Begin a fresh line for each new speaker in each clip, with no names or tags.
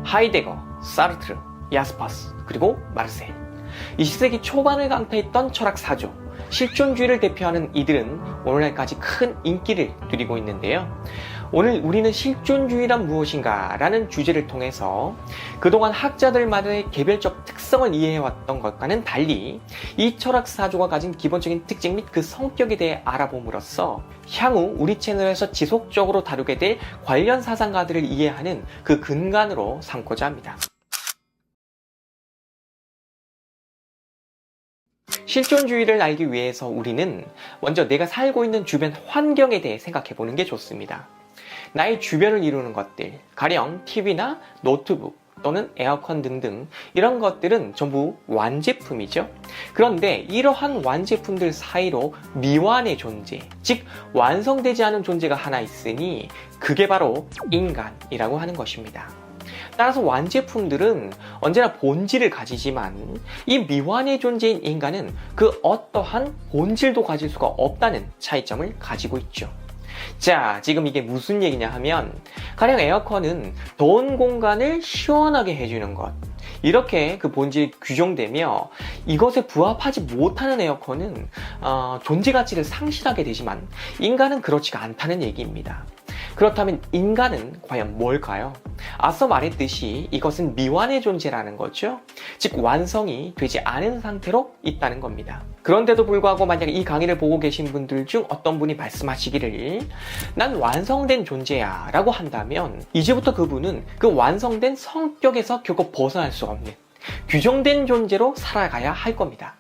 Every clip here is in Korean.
하이데거, 사르트르, 야스퍼스, 그리고 마르셀. 20세기 초반을 강타했던 철학 사조, 실존주의를 대표하는 이들은 오늘날까지 큰 인기를 누리고 있는데요. 오늘 우리는 실존주의란 무엇인가 라는 주제를 통해서 그동안 학자들만의 개별적 특성을 이해해왔던 것과는 달리 이 철학 사조가 가진 기본적인 특징 및 그 성격에 대해 알아봄으로써 향후 우리 채널에서 지속적으로 다루게 될 관련 사상가들을 이해하는 그 근간으로 삼고자 합니다. 실존주의를 알기 위해서 우리는 먼저 내가 살고 있는 주변 환경에 대해 생각해 보는 게 좋습니다. 나의 주변을 이루는 것들, 가령 TV나 노트북 또는 에어컨 등등 이런 것들은 전부 완제품이죠. 그런데 이러한 완제품들 사이로 미완의 존재, 즉 완성되지 않은 존재가 하나 있으니 그게 바로 인간이라고 하는 것입니다. 따라서 완제품들은 언제나 본질을 가지지만 이 미완의 존재인 인간은 그 어떠한 본질도 가질 수가 없다는 차이점을 가지고 있죠. 자, 지금 이게 무슨 얘기냐 하면 가령 에어컨은 더운 공간을 시원하게 해주는 것, 이렇게 그 본질이 규정되며 이것에 부합하지 못하는 에어컨은 존재 가치를 상실하게 되지만 인간은 그렇지가 않다는 얘기입니다. 그렇다면 인간은 과연 뭘까요? 앞서 말했듯이 이것은 미완의 존재라는 거죠. 즉 완성이 되지 않은 상태로 있다는 겁니다. 그런데도 불구하고 만약에 이 강의를 보고 계신 분들 중 어떤 분이 말씀하시기를 난 완성된 존재야 라고 한다면 이제부터 그분은 그 완성된 성격에서 결코 벗어날 수 없는 규정된 존재로 살아가야 할 겁니다.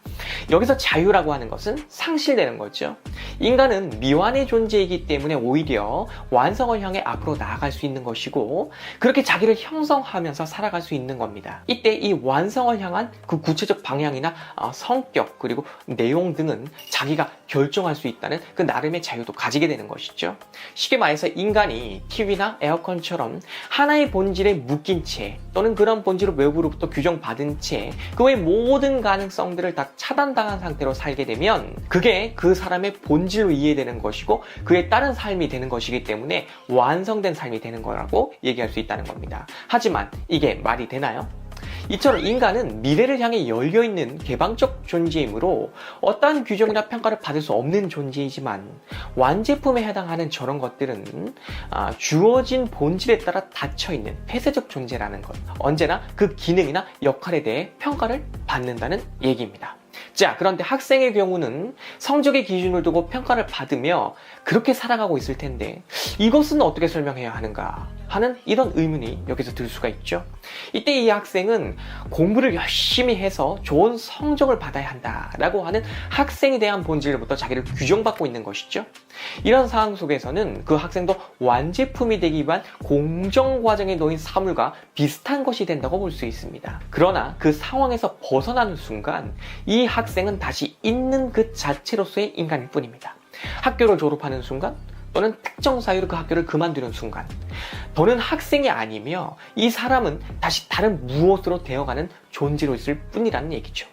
여기서 자유라고 하는 것은 상실되는 거죠. 인간은 미완의 존재이기 때문에 오히려 완성을 향해 앞으로 나아갈 수 있는 것이고 그렇게 자기를 형성하면서 살아갈 수 있는 겁니다. 이때 이 완성을 향한 그 구체적 방향이나 성격 그리고 내용 등은 자기가 결정할 수 있다는 그 나름의 자유도 가지게 되는 것이죠. 쉽게 말해서 인간이 TV나 에어컨처럼 하나의 본질에 묶인 채 또는 그런 본질을 외부로부터 규정받은 채 그 외 모든 가능성들을 다 차단당한 상태로 살게 되면 그게 그 사람의 본질로 이해되는 것이고 그에 따른 삶이 되는 것이기 때문에 완성된 삶이 되는 거라고 얘기할 수 있다는 겁니다. 하지만 이게 말이 되나요? 이처럼 인간은 미래를 향해 열려있는 개방적 존재이므로 어떠한 규정이나 평가를 받을 수 없는 존재이지만 완제품에 해당하는 저런 것들은 주어진 본질에 따라 닫혀있는 폐쇄적 존재라는 것, 언제나 그 기능이나 역할에 대해 평가를 받는다는 얘기입니다. 자, 그런데 학생의 경우는 성적의 기준을 두고 평가를 받으며 그렇게 살아가고 있을 텐데 이것은 어떻게 설명해야 하는가 하는 이런 의문이 여기서 들 수가 있죠. 이때 이 학생은 공부를 열심히 해서 좋은 성적을 받아야 한다라고 하는 학생에 대한 본질로부터 자기를 규정받고 있는 것이죠. 이런 상황 속에서는 그 학생도 완제품이 되기 위한 공정 과정에 놓인 사물과 비슷한 것이 된다고 볼 수 있습니다. 그러나 그 상황에서 벗어나는 순간 이 학생은 다시 있는 그 자체로서의 인간일 뿐입니다. 학교를 졸업하는 순간 또는 특정 사유로 그 학교를 그만두는 순간 더는 학생이 아니며 이 사람은 다시 다른 무엇으로 되어가는 존재로 있을 뿐이라는 얘기죠.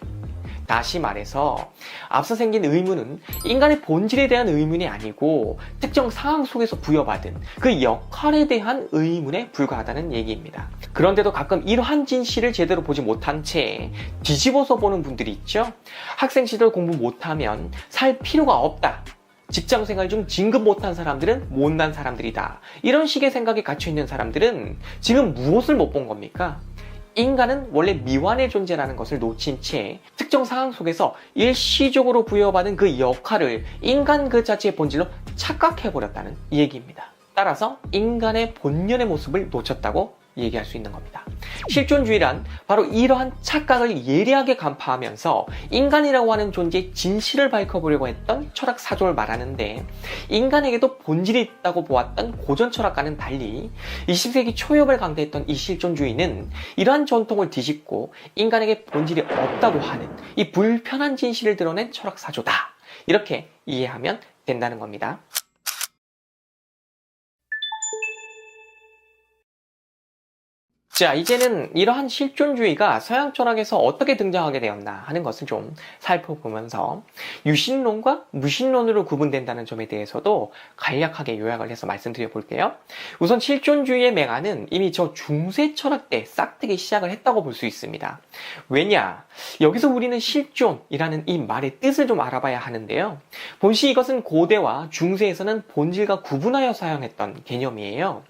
다시 말해서 앞서 생긴 의문은 인간의 본질에 대한 의문이 아니고 특정 상황 속에서 부여받은 그 역할에 대한 의문에 불과하다는 얘기입니다. 그런데도 가끔 이러한 진실을 제대로 보지 못한 채 뒤집어서 보는 분들이 있죠. 학생 시절 공부 못하면 살 필요가 없다. 직장생활 중 진급 못한 사람들은 못난 사람들이다. 이런 식의 생각에 갇혀있는 사람들은 지금 무엇을 못 본 겁니까? 인간은 원래 미완의 존재라는 것을 놓친 채 특정 상황 속에서 일시적으로 부여받은 그 역할을 인간 그 자체의 본질로 착각해버렸다는 얘기입니다. 따라서 인간의 본연의 모습을 놓쳤다고 얘기할 수 있는 겁니다. 실존주의란 바로 이러한 착각을 예리하게 간파하면서 인간이라고 하는 존재의 진실을 밝혀보려고 했던 철학 사조를 말하는데 인간에게도 본질이 있다고 보았던 고전 철학과는 달리 20세기 초엽을 강대했던 이 실존주의는 이러한 전통을 뒤집고 인간에게 본질이 없다고 하는 이 불편한 진실을 드러낸 철학 사조다. 이렇게 이해하면 된다는 겁니다. 자, 이제는 이러한 실존주의가 서양 철학에서 어떻게 등장하게 되었나 하는 것을 좀 살펴보면서 유신론과 무신론으로 구분된다는 점에 대해서도 간략하게 요약을 해서 말씀드려 볼게요. 우선 실존주의의 맹아는 이미 저 중세 철학 때 싹트기 시작을 했다고 볼 수 있습니다. 왜냐? 여기서 우리는 실존이라는 이 말의 뜻을 좀 알아봐야 하는데요. 본시 이것은 고대와 중세에서는 본질과 구분하여 사용했던 개념이에요.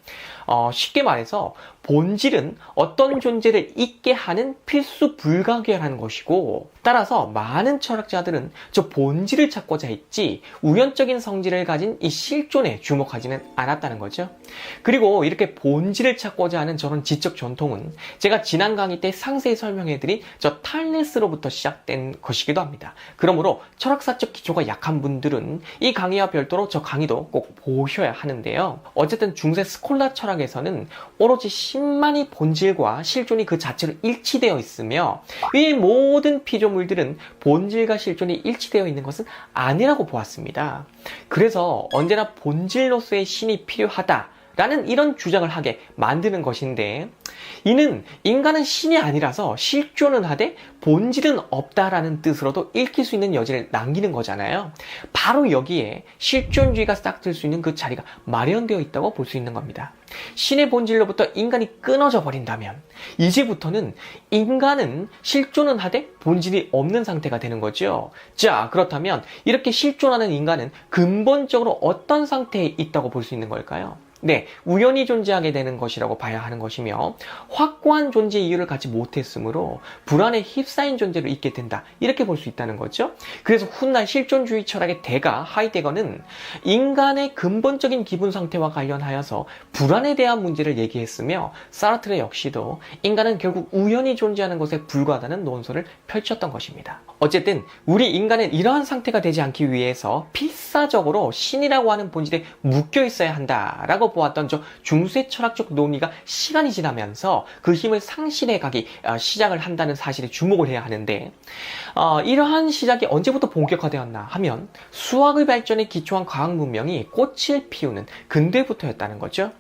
쉽게 말해서 본질은 어떤 존재를 있게 하는 필수 불가결한 것이고, 따라서 많은 철학자들은 저 본질을 찾고자 했지 우연적인 성질을 가진 이 실존에 주목하지는 않았다는 거죠. 그리고 이렇게 본질을 찾고자 하는 저런 지적 전통은 제가 지난 강의 때 상세히 설명해드린 저 탈레스로부터 시작된 것이기도 합니다. 그러므로 철학사적 기초가 약한 분들은 이 강의와 별도로 저 강의도 꼭 보셔야 하는데요. 어쨌든 중세 스콜라 철학에서는 오로지 신만이 본질과 실존이 그 자체로 일치되어 있으며 이 모든 피조물들은 본질과 실존이 일치되어 있는 것은 아니라고 보았습니다. 그래서 언제나 본질로서의 신이 필요하다라는 이런 주장을 하게 만드는 것인데, 이는 인간은 신이 아니라서 실존은 하되 본질은 없다라는 뜻으로도 읽힐 수 있는 여지를 남기는 거잖아요. 바로 여기에 실존주의가 싹틀 수 있는 그 자리가 마련되어 있다고 볼 수 있는 겁니다. 신의 본질로부터 인간이 끊어져 버린다면 이제부터는 인간은 실존은 하되 본질이 없는 상태가 되는 거죠. 자, 그렇다면 이렇게 실존하는 인간은 근본적으로 어떤 상태에 있다고 볼 수 있는 걸까요? 네, 우연히 존재하게 되는 것이라고 봐야 하는 것이며, 확고한 존재 이유를 갖지 못했으므로 불안에 휩싸인 존재로 있게 된다, 이렇게 볼 수 있다는 거죠. 그래서 훗날 실존주의 철학의 대가 하이데거는 인간의 근본적인 기분 상태와 관련하여서 불안에 대한 문제를 얘기했으며, 사르트르 역시도 인간은 결국 우연히 존재하는 것에 불과하다는 논설을 펼쳤던 것입니다. 어쨌든 우리 인간은 이러한 상태가 되지 않기 위해서 필사적으로 신이라고 하는 본질에 묶여 있어야 한다라고 보았던 저 중세 철학적 논의가 시간이 지나면서 그 힘을 상실해 가기 시작을 한다는 사실에 주목을 해야 하는데, 이러한 시작이 언제부터 본격화되었나 하면 수학의 발전에 기초한 과학 문명이 꽃을 피우는 근대부터였다는 거죠.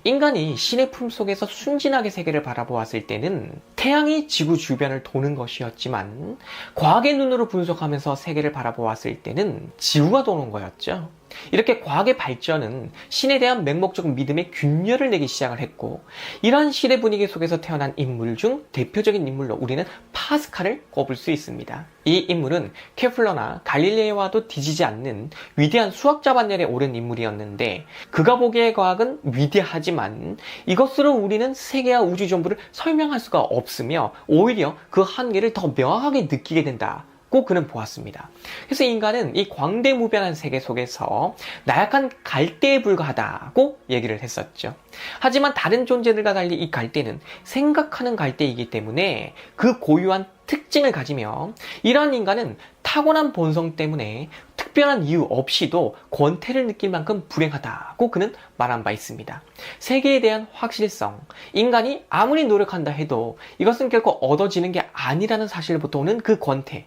인간이 신의 품속에서 순진하게 세계를 바라보았을 때는 태양이 지구 주변을 도는 것이었지만, 과학의 눈으로 분석하면서 세계를 바라보았을 때는 지구가 도는 거였죠. 이렇게 과학의 발전은 신에 대한 맹목적 믿음의 균열을 내기 시작을 했고, 이러한 시대 분위기 속에서 태어난 인물 중 대표적인 인물로 우리는 파스칼을 꼽을 수 있습니다. 이 인물은 케플러나 갈릴레이와도 뒤지지 않는 위대한 수학자 반열에 오른 인물이었는데, 그가 보기에 과학은 위대하지만 이것으로 우리는 세계와 우주 전부를 설명할 수가 없으며 오히려 그 한계를 더 명확하게 느끼게 된다 고 그는 보았습니다. 그래서 인간은 이 광대무변한 세계 속에서 나약한 갈대에 불과하다고 얘기를 했었죠. 하지만 다른 존재들과 달리 이 갈대는 생각하는 갈대이기 때문에 그 고유한 특징을 가지며, 이러한 인간은 타고난 본성 때문에 특별한 이유 없이도 권태를 느낄 만큼 불행하다고 그는 말한 바 있습니다. 세계에 대한 확실성, 인간이 아무리 노력한다 해도 이것은 결코 얻어지는 게 아니라는 사실부터 오는 그 권태.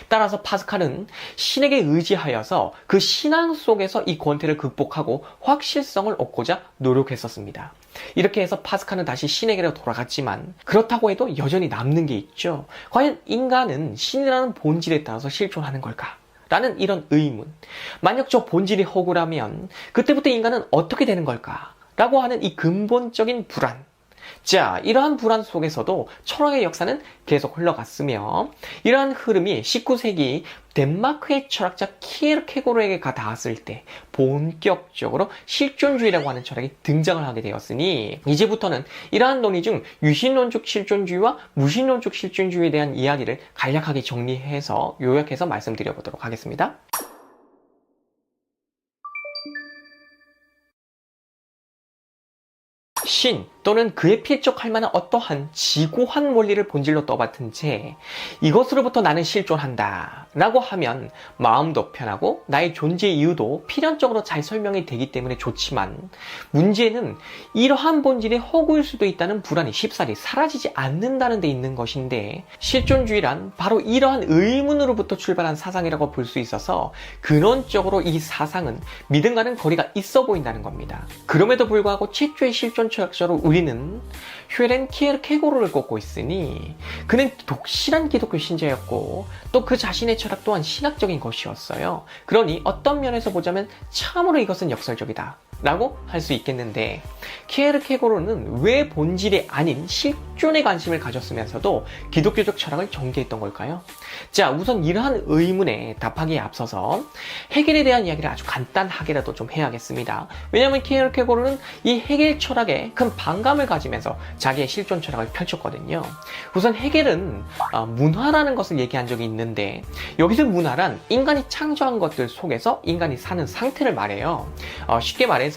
따라서 파스칼은 신에게 의지하여서 그 신앙 속에서 이 권태를 극복하고 확실성을 얻고자 노력했었습니다. 이렇게 해서 파스칼은 다시 신에게로 돌아갔지만, 그렇다고 해도 여전히 남는 게 있죠. 과연 인간은 신이라는 본질에 따라서 실존하는 걸까? 라는 이런 의문. 만약 저 본질이 허구라면 그때부터 인간은 어떻게 되는 걸까? 라고 하는 이 근본적인 불안. 자, 이러한 불안 속에서도 철학의 역사는 계속 흘러갔으며, 이러한 흐름이 19세기 덴마크의 철학자 키에르케고르에게 닿았을 때 본격적으로 실존주의라고 하는 철학이 등장을 하게 되었으니, 이제부터는 이러한 논의 중 유신론적 실존주의와 무신론적 실존주의에 대한 이야기를 간략하게 정리해서 요약해서 말씀드려 보도록 하겠습니다. 신 또는 그에 필적할 만한 어떠한 지고한 원리를 본질로 떠받은 채 이것으로부터 나는 실존한다 라고 하면 마음도 편하고 나의 존재 이유도 필연적으로 잘 설명이 되기 때문에 좋지만, 문제는 이러한 본질이 허구일 수도 있다는 불안이 쉽사리 사라지지 않는다는 데 있는 것인데, 실존주의란 바로 이러한 의문으로부터 출발한 사상이라고 볼 수 있어서 근원적으로 이 사상은 믿음과는 거리가 있어 보인다는 겁니다. 그럼에도 불구하고 최초의 실존 철학자로 우리는 슈에렌 키에르케고르를 꼽고 있으니 그는 독실한 기독교 신자였고 또 그 자신의 철학 또한 신학적인 것이었어요. 그러니 어떤 면에서 보자면 참으로 이것은 역설적이다 라고 할 수 있겠는데, 키에르케고르는 왜 본질이 아닌 실존에 관심을 가졌으면서도 기독교적 철학을 전개했던 걸까요? 자, 우선 이러한 의문에 답하기에 앞서서 헤겔에 대한 이야기를 아주 간단하게라도 좀 해야겠습니다. 왜냐하면 키에르케고르는 이 헤겔 철학에 큰 반감을 가지면서 자기의 실존 철학을 펼쳤거든요. 우선 헤겔은 문화라는 것을 얘기한 적이 있는데, 여기서 문화란 인간이 창조한 것들 속에서 인간이 사는 상태를 말해요. 쉽게 말해서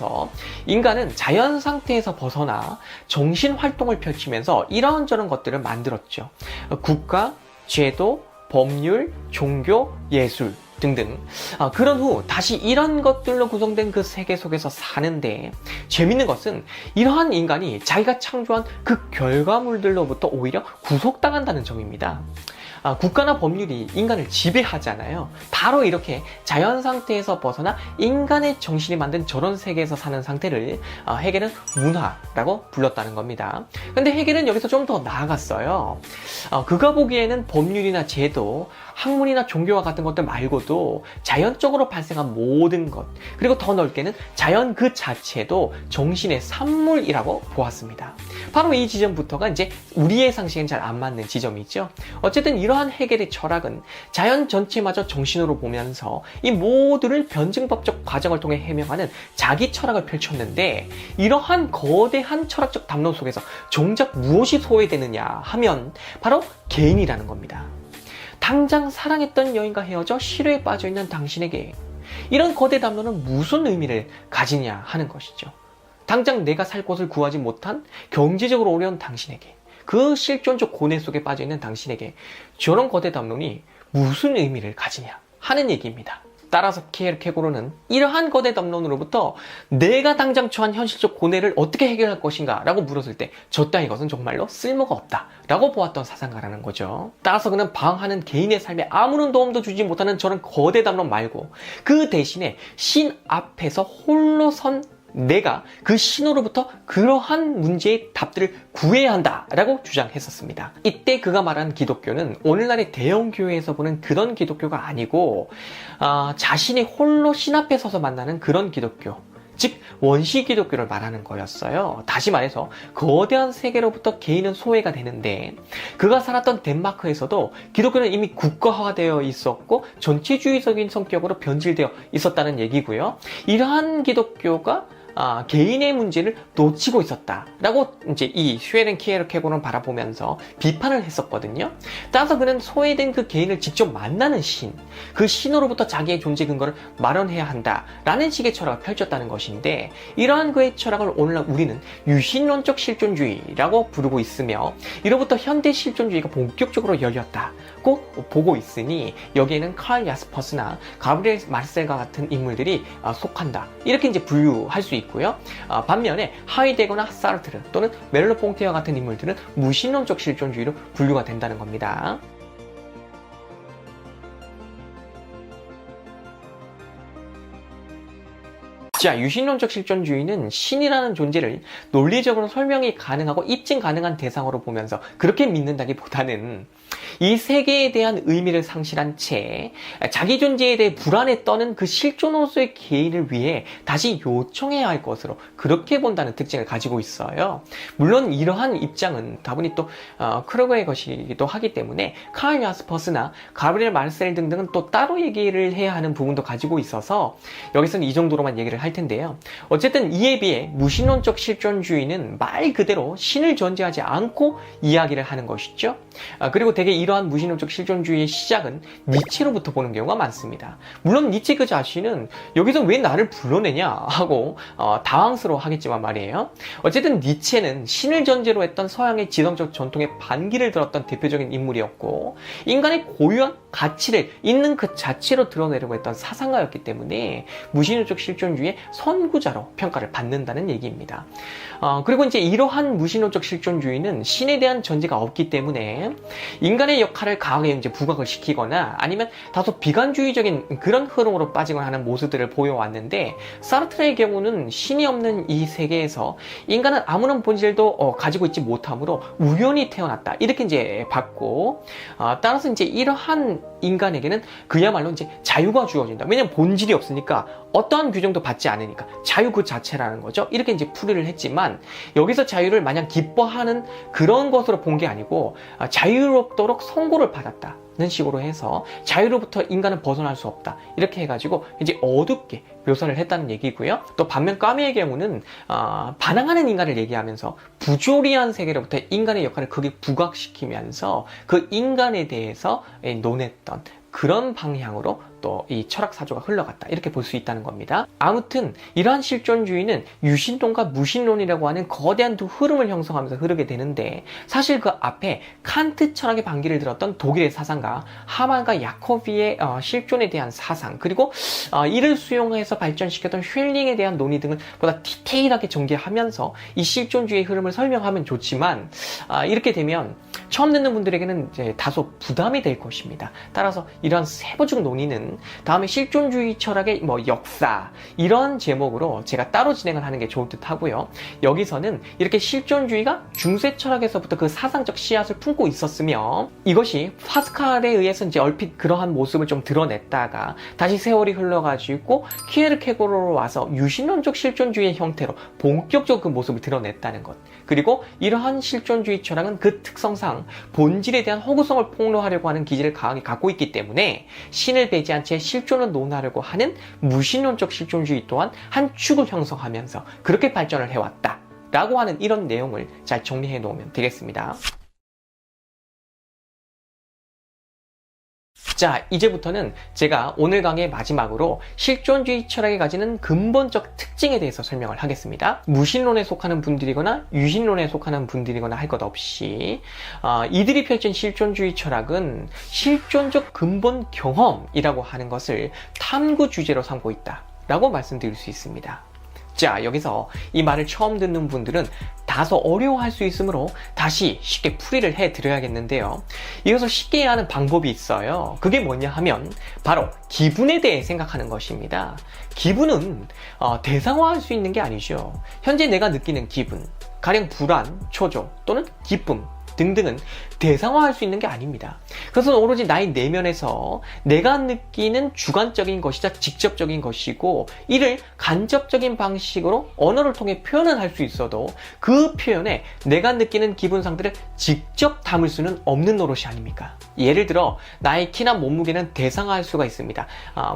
인간은 자연 상태에서 벗어나 정신 활동을 펼치면서 이런저런 것들을 만들었죠. 국가, 제도, 법률, 종교, 예술 등등. 그런 후 다시 이런 것들로 구성된 그 세계 속에서 사는데, 재밌는 것은 이러한 인간이 자기가 창조한 그 결과물들로부터 오히려 구속당한다는 점입니다. 국가나 법률이 인간을 지배하잖아요. 바로 이렇게 자연 상태에서 벗어나 인간의 정신이 만든 저런 세계에서 사는 상태를 헤겔은 문화라고 불렀다는 겁니다. 근데 헤겔은 여기서 좀 더 나아갔어요. 그가 보기에는 법률이나 제도, 학문이나 종교와 같은 것들 말고도 자연적으로 발생한 모든 것, 그리고 더 넓게는 자연 그 자체도 정신의 산물이라고 보았습니다. 바로 이 지점부터가 이제 우리의 상식엔 잘 안 맞는 지점이죠. 어쨌든 이러한 헤겔의 철학은 자연 전체마저 정신으로 보면서 이 모두를 변증법적 과정을 통해 해명하는 자기 철학을 펼쳤는데, 이러한 거대한 철학적 담론 속에서 정작 무엇이 소외되느냐 하면 바로 개인이라는 겁니다. 당장 사랑했던 여인과 헤어져 시루에 빠져있는 당신에게 이런 거대 담론은 무슨 의미를 가지냐 하는 것이죠. 당장 내가 살 곳을 구하지 못한 경제적으로 어려운 당신에게, 그 실존적 고뇌 속에 빠져있는 당신에게 저런 거대 담론이 무슨 의미를 가지냐 하는 얘기입니다. 따라서 키에르케고르는 이러한 거대 담론으로부터 내가 당장 처한 현실적 고뇌를 어떻게 해결할 것인가 라고 물었을 때 저 따위 것은 정말로 쓸모가 없다 라고 보았던 사상가라는 거죠. 따라서 그는 방황하는 개인의 삶에 아무런 도움도 주지 못하는 저런 거대 담론 말고 그 대신에 신 앞에서 홀로 선 내가 그 신으로부터 그러한 문제의 답들을 구해야 한다라고 주장했었습니다. 이때 그가 말한 기독교는 오늘날의 대형 교회에서 보는 그런 기독교가 아니고 자신이 홀로 신 앞에 서서 만나는 그런 기독교, 즉 원시 기독교를 말하는 거였어요. 다시 말해서 거대한 세계로부터 개인은 소외가 되는데, 그가 살았던 덴마크에서도 기독교는 이미 국가화되어 있었고 전체주의적인 성격으로 변질되어 있었다는 얘기고요. 이러한 기독교가 개인의 문제를 놓치고 있었다라고 이제 이 슈에렌 키에르케고르는 바라보면서 비판을 했었거든요. 따라서 그는 소외된 그 개인을 직접 만나는 신, 그 신으로부터 자기의 존재 근거를 마련해야 한다라는 식의 철학을 펼쳤다는 것인데, 이러한 그의 철학을 오늘날 우리는 유신론적 실존주의라고 부르고 있으며, 이로부터 현대 실존주의가 본격적으로 열렸다고 보고 있으니 여기에는 칼 야스퍼스나 가브리엘 마르셀과 같은 인물들이 속한다, 이렇게 이제 분류할 수 있고요. 반면에 하이데거나 사르트르 또는 멜로퐁테와 같은 인물들은 무신론적 실존주의로 분류가 된다는 겁니다. 자, 유신론적 실존주의는 신이라는 존재를 논리적으로 설명이 가능하고 입증 가능한 대상으로 보면서 그렇게 믿는다기보다는 이 세계에 대한 의미를 상실한 채 자기 존재에 대해 불안에 떠는 그 실존으로서의 개인을 위해 다시 요청해야 할 것으로 그렇게 본다는 특징을 가지고 있어요. 물론 이러한 입장은 다분히 또 크루거의 것이기도 하기 때문에 칼 야스퍼스나 가브리엘 마르셀 등등은 또 따로 얘기를 해야 하는 부분도 가지고 있어서 여기서는 이 정도로만 얘기를 할 텐데요. 어쨌든 이에 비해 무신론적 실존주의는 말 그대로 신을 전제하지 않고 이야기를 하는 것이죠. 그리고 대개 이러한 무신론적 실존주의의 시작은 니체로부터 보는 경우가 많습니다. 물론 니체 그 자신은 여기서 왜 나를 불러내냐 하고 당황스러워 하겠지만 말이에요. 어쨌든 니체는 신을 전제로 했던 서양의 지성적 전통에 반기를 들었던 대표적인 인물이었고, 인간의 고유한 가치를 있는 그 자체로 드러내려고 했던 사상가였기 때문에 무신론적 실존주의의 선구자로 평가를 받는다는 얘기입니다. 그리고 이제 이러한 무신론적 실존주의는 신에 대한 전제가 없기 때문에 인간의 인간의 역할을 강하게 이제 부각을 시키거나 아니면 다소 비관주의적인 그런 흐름으로 빠지거나 하는 모습들을 보여왔는데, 사르트르의 경우는 신이 없는 이 세계에서 인간은 아무런 본질도 가지고 있지 못하므로 우연히 태어났다, 이렇게 이제 봤고, 따라서 이제 이러한 인간에게는 그야말로 이제 자유가 주어진다. 왜냐면 본질이 없으니까 어떠한 규정도 받지 않으니까 자유 그 자체라는 거죠. 이렇게 이제 풀이를 했지만, 여기서 자유를 마냥 기뻐하는 그런 것으로 본 게 아니고 자유롭도록 선고를 받았다는 식으로 해서 자유로부터 인간은 벗어날 수 없다, 이렇게 해가지고 이제 어둡게 묘사를 했다는 얘기고요. 또 반면 까미의 경우는 반항하는 인간을 얘기하면서 부조리한 세계로부터 인간의 역할을 크게 부각시키면서 그 인간에 대해서 논했던 그런 방향으로 또 이 철학 사조가 흘러갔다, 이렇게 볼 수 있다는 겁니다. 아무튼 이러한 실존주의는 유신론과 무신론이라고 하는 거대한 두 흐름을 형성하면서 흐르게 되는데, 사실 그 앞에 칸트 철학의 반기를 들었던 독일의 사상가 하만과 야코비의 실존에 대한 사상, 그리고 이를 수용해서 발전시켰던 쉘링에 대한 논의 등을 보다 디테일하게 전개하면서 이 실존주의의 흐름을 설명하면 좋지만, 이렇게 되면 처음 듣는 분들에게는 이제 다소 부담이 될 것입니다. 따라서 이러한 세부적 논의는 다음에 실존주의 철학의 역사, 이런 제목으로 제가 따로 진행을 하는 게 좋을 듯 하고요. 여기서는 이렇게 실존주의가 중세 철학에서부터 그 사상적 씨앗을 품고 있었으며, 이것이 파스칼에 의해서 이제 얼핏 그러한 모습을 좀 드러냈다가 다시 세월이 흘러가지고 키에르케고르로 와서 유신론적 실존주의의 형태로 본격적으로 그 모습을 드러냈다는 것, 그리고 이러한 실존주의 철학은 그 특성상 본질에 대한 허구성을 폭로하려고 하는 기질을 강하게 갖고 있기 때문에 신을 배제한 채 실존을 논하려고 하는 무신론적 실존주의 또한 한 축을 형성하면서 그렇게 발전을 해왔다 라고 하는 이런 내용을 잘 정리해 놓으면 되겠습니다. 자, 이제부터는 제가 오늘 강의 마지막으로 실존주의 철학이 가지는 근본적 특징에 대해서 설명을 하겠습니다. 무신론에 속하는 분들이거나 유신론에 속하는 분들이거나 할 것 없이 이들이 펼친 실존주의 철학은 실존적 근본 경험이라고 하는 것을 탐구 주제로 삼고 있다 라고 말씀드릴 수 있습니다. 자, 여기서 이 말을 처음 듣는 분들은 다소 어려워할 수 있으므로 다시 쉽게 풀이를 해드려야겠는데요. 이것을 쉽게 이해하는 방법이 있어요. 그게 뭐냐 하면 바로 기분에 대해 생각하는 것입니다. 기분은 대상화할 수 있는 게 아니죠. 현재 내가 느끼는 기분, 가령 불안, 초조 또는 기쁨 등등은 대상화할 수 있는 게 아닙니다. 그것은 오로지 나의 내면에서 내가 느끼는 주관적인 것이자 직접적인 것이고, 이를 간접적인 방식으로 언어를 통해 표현을 할 수 있어도 그 표현에 내가 느끼는 기분 상태를 직접 담을 수는 없는 노릇이 아닙니까? 예를 들어 나의 키나 몸무게는 대상화할 수가 있습니다.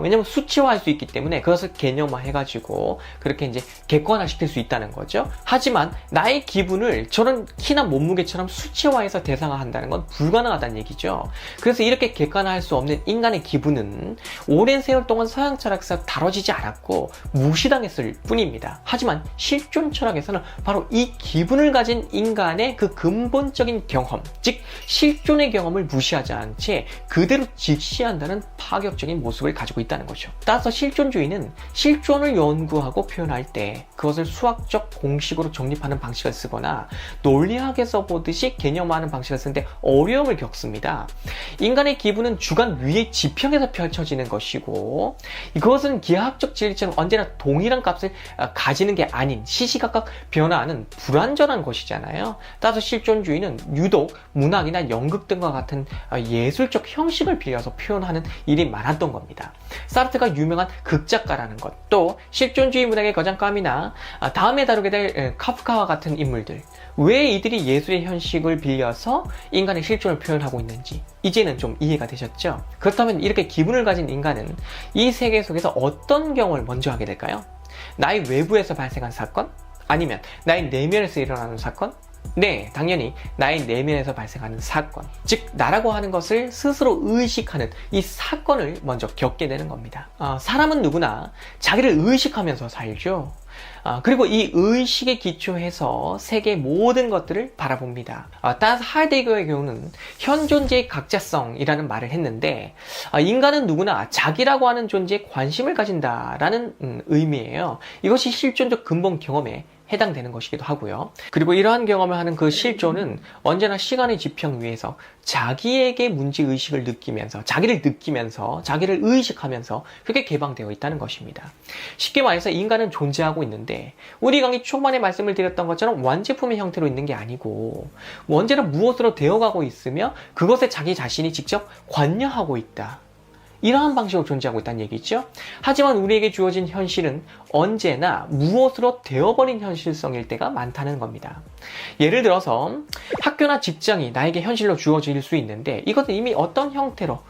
왜냐면 수치화할 수 있기 때문에 그것을 개념화해가지고 그렇게 이제 객관화시킬 수 있다는 거죠. 하지만 나의 기분을 저런 키나 몸무게처럼 수치화해서 대상화한다는 건 불가능하다는 얘기죠. 그래서 이렇게 객관화할 수 없는 인간의 기분은 오랜 세월 동안 서양 철학에서 다뤄지지 않았고 무시당했을 뿐입니다. 하지만 실존 철학에서는 바로 이 기분을 가진 인간의 그 근본적인 경험, 즉 실존의 경험을 무시하지 않은 채 그대로 직시한다는 파격적인 모습을 가지고 있다는 거죠. 따라서 실존주의는 실존을 연구하고 표현할 때 그것을 수학적 공식으로 정립하는 방식을 쓰거나 논리학에서 보듯이 개념화하는 방식을 쓰는데 어려움을 겪습니다. 인간의 기분은 주관 위의 지평에서 펼쳐지는 것이고, 이것은 기하학적 진리처럼 언제나 동일한 값을 가지는 게 아닌 시시각각 변화하는 불완전한 것이잖아요. 따라서 실존주의는 유독 문학이나 연극 등과 같은 예술적 형식을 빌려서 표현하는 일이 많았던 겁니다. 사르트가 유명한 극작가라는 것, 또 실존주의 문학의 거장감이나 다음에 다루게 될 카프카와 같은 인물들, 왜 이들이 예술의 형식을 빌려서 인간의 실존을 표현하고 있는지 이제는 좀 이해가 되셨죠? 그렇다면 이렇게 기분을 가진 인간은 이 세계 속에서 어떤 경험을 먼저 하게 될까요? 나의 외부에서 발생한 사건? 아니면 나의 내면에서 일어나는 사건? 네, 당연히 나의 내면에서 발생하는 사건, 즉 나라고 하는 것을 스스로 의식하는 이 사건을 먼저 겪게 되는 겁니다. 사람은 누구나 자기를 의식하면서 살죠. 그리고 이 의식에 기초해서 세계의 모든 것들을 바라봅니다. 따라서 하이데거의 경우는 현존재의 각자성이라는 말을 했는데, 인간은 누구나 자기라고 하는 존재에 관심을 가진다라는 의미예요. 이것이 실존적 근본 경험의 해당되는 것이기도 하고요. 그리고 이러한 경험을 하는 그 실존은 언제나 시간의 지평 위에서 자기에게 문제의식을 느끼면서, 자기를 의식하면서 그게 개방되어 있다는 것입니다. 쉽게 말해서 인간은 존재하고 있는데, 우리 강의 초반에 말씀을 드렸던 것처럼 완제품의 형태로 있는 게 아니고 언제나 무엇으로 되어가고 있으며 그것에 자기 자신이 직접 관여하고 있다. 이러한 방식으로 존재하고 있다는 얘기죠. 하지만 우리에게 주어진 현실은 언제나 무엇으로 되어버린 현실성일 때가 많다는 겁니다. 예를 들어서 학교나 직장이 나에게 현실로 주어질 수 있는데, 이것은 이미 어떤 형태로,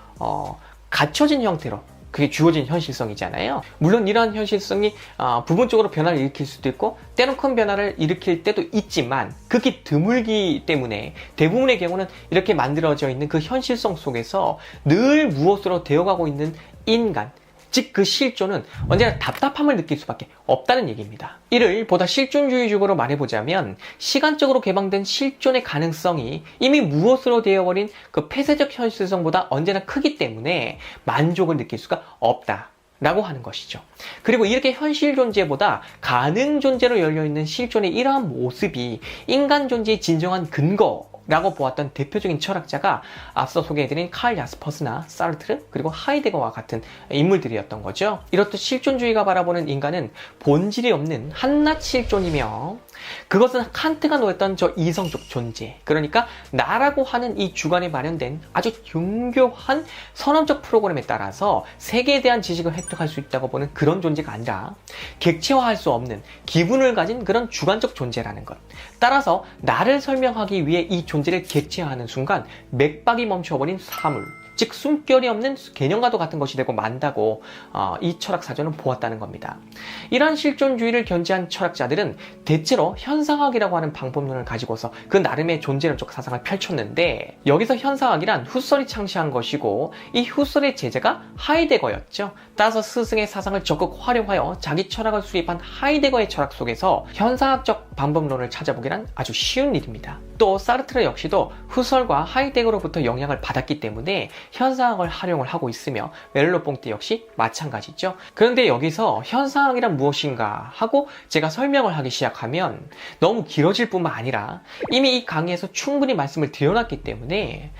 갖춰진 형태로 그게 주어진 현실성이잖아요. 물론 이러한 현실성이 부분적으로 변화를 일으킬 수도 있고 때론 큰 변화를 일으킬 때도 있지만 극히 드물기 때문에 대부분의 경우는 이렇게 만들어져 있는 그 현실성 속에서 늘 무엇으로 되어가고 있는 인간, 즉 그 실존은 언제나 답답함을 느낄 수밖에 없다는 얘기입니다. 이를 보다 실존주의적으로 말해보자면 시간적으로 개방된 실존의 가능성이 이미 무엇으로 되어버린 그 폐쇄적 현실성보다 언제나 크기 때문에 만족을 느낄 수가 없다 라고 하는 것이죠. 그리고 이렇게 현실 존재보다 가능 존재로 열려있는 실존의 이러한 모습이 인간 존재의 진정한 근거 라고 보았던 대표적인 철학자가 앞서 소개해드린 칼 야스퍼스나 사르트르 그리고 하이데거와 같은 인물들이었던 거죠. 이렇듯 실존주의가 바라보는 인간은 본질이 없는 한낱 실존이며, 그것은 칸트가 놓았던 저 이성적 존재, 그러니까 나라고 하는 이 주관에 마련된 아주 정교한 선언적 프로그램에 따라서 세계에 대한 지식을 획득할 수 있다고 보는 그런 존재가 아니라 객체화할 수 없는 기분을 가진 그런 주관적 존재라는 것. 따라서 나를 설명하기 위해 이 존재를 객체화하는 순간 맥박이 멈춰버린 사물, 즉 숨결이 없는 개념과도 같은 것이 되고 만다고 이 철학사전은 보았다는 겁니다. 이러한 실존주의를 견지한 철학자들은 대체로 현상학이라고 하는 방법론을 가지고서 그 나름의 존재론적 사상을 펼쳤는데, 여기서 현상학이란 후설이 창시한 것이고 이 후설의 제자가 하이데거였죠. 따라서 스승의 사상을 적극 활용하여 자기 철학을 수립한 하이데거의 철학 속에서 현상학적 방법론을 찾아보기란 아주 쉬운 일입니다. 또 사르트르 역시도 후설과 하이데거로부터 영향을 받았기 때문에 현상학을 활용을 하고 있으며 멜로뽕띠 역시 마찬가지죠. 그런데 여기서 현상학이란 무엇인가 하고 제가 설명을 하기 시작하면 너무 길어질 뿐만 아니라 이미 이 강의에서 충분히 말씀을 드려놨기 때문에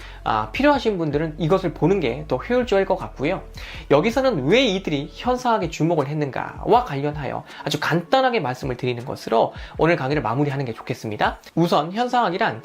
필요하신 분들은 이것을 보는 게 더 효율적일 것 같고요. 여기서는 왜 이들이 현상학에 주목을 했는가와 관련하여 아주 간단하게 말씀을 드리는 것으로 오늘 강의를 마무리하는 게 좋겠습니다. 우선 현상학이란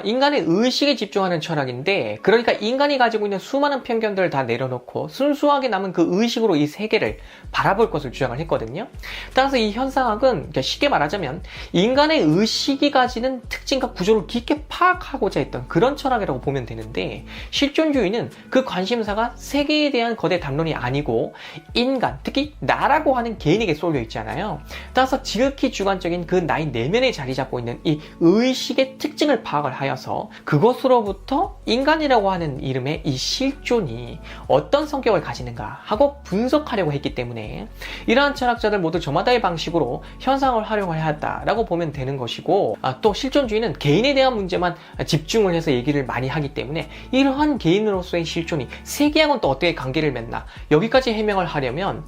인간의 의식에 집중하는 철학인데, 그러니까 인간이 가지고 있는 수많은 편견들을 다 내려놓고 순수하게 남은 그 의식으로 이 세계를 바라볼 것을 주장을 했거든요. 따라서 이 현상학은 쉽게 말하자면 인간의 의식이 가지는 특징과 구조를 깊게 파악하고자 했던 그런 철학이라고 보면 되는데, 실존주의는 그 관심사가 세계에 대한 거대 담론이 아니고 인간, 특히 나라고 하는 개인에게 쏠려 있잖아요. 따라서 지극히 주관적인 그 나의 내면에 자리 잡고 있는 이 의식의 특징을 파악을 하여서 그것으로부터 인간이라고 하는 이름의 이 실존이 어떤 성격을 가지는가 하고 분석하려고 했기 때문에 이러한 철학자들 모두 저마다의 방식으로 현상을 활용을 하였다라고 보면 되는 것이고, 또 실존주의는 개인에 대한 문제만 집중을 해서 얘기를 많이 하기 때문에 이러한 개인으로서의 실존이 세계하고는 또 어떻게 관계를 맺나, 여기까지 해명을 하려면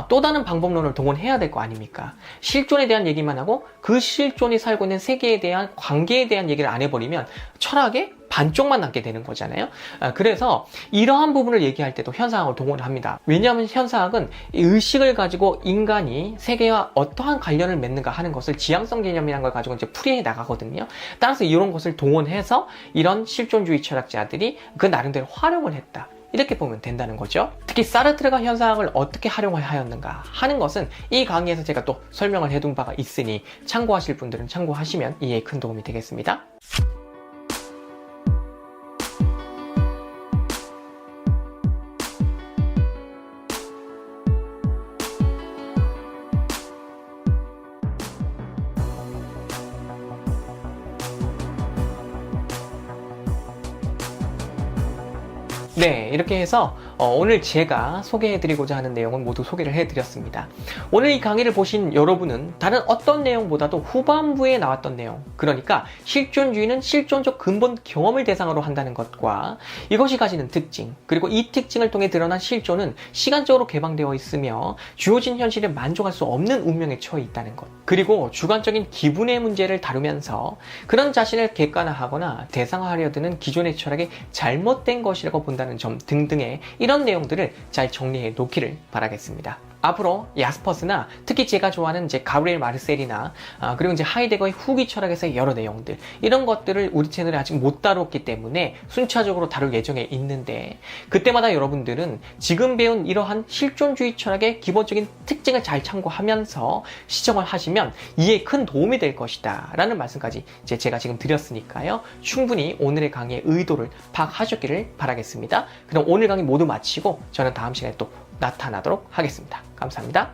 또 다른 방법론을 동원해야 될 거 아닙니까? 실존에 대한 얘기만 하고 그 실존이 살고 있는 세계에 대한 관계에 대한 얘기를 안 해버리면 철학의 반쪽만 남게 되는 거잖아요. 그래서 이러한 부분을 얘기할 때도 현상학을 동원을 합니다. 왜냐하면 현상학은 의식을 가지고 인간이 세계와 어떠한 관련을 맺는가 하는 것을 지향성 개념이라는 걸 가지고 이제 풀이해 나가거든요. 따라서 이런 것을 동원해서 이런 실존주의 철학자들이 그 나름대로 활용을 했다, 이렇게 보면 된다는 거죠. 특히 사르트르가 현상학을 어떻게 활용을 하였는가 하는 것은 이 강의에서 제가 또 설명을 해둔 바가 있으니 참고하실 분들은 참고하시면 이해에 큰 도움이 되겠습니다. 네, 이렇게 해서 오늘 제가 소개해드리고자 하는 내용은 모두 소개를 해드렸습니다. 오늘 이 강의를 보신 여러분은 다른 어떤 내용보다도 후반부에 나왔던 내용, 그러니까 실존주의는 실존적 근본 경험을 대상으로 한다는 것과 이것이 가지는 특징, 그리고 이 특징을 통해 드러난 실존은 시간적으로 개방되어 있으며 주어진 현실에 만족할 수 없는 운명에 처해 있다는 것, 그리고 주관적인 기분의 문제를 다루면서 그런 자신을 객관화하거나 대상화하려 드는 기존의 철학이 잘못된 것이라고 본다는 점 등등의 이런 내용들을 잘 정리해 놓기를 바라겠습니다. 앞으로 야스퍼스나 특히 제가 좋아하는 이제 가브리엘 마르셀이나 그리고 이제 하이데거의 후기 철학에서의 여러 내용들, 이런 것들을 우리 채널에 아직 못 다뤘기 때문에 순차적으로 다룰 예정에 있는데, 그때마다 여러분들은 지금 배운 이러한 실존주의 철학의 기본적인 특징을 잘 참고하면서 시청을 하시면 이해에 큰 도움이 될 것이다 라는 말씀까지 이제 제가 지금 드렸으니까요, 충분히 오늘의 강의의 의도를 파악하셨기를 바라겠습니다. 그럼 오늘 강의 모두 마치고 저는 다음 시간에 또 나타나도록 하겠습니다. 감사합니다.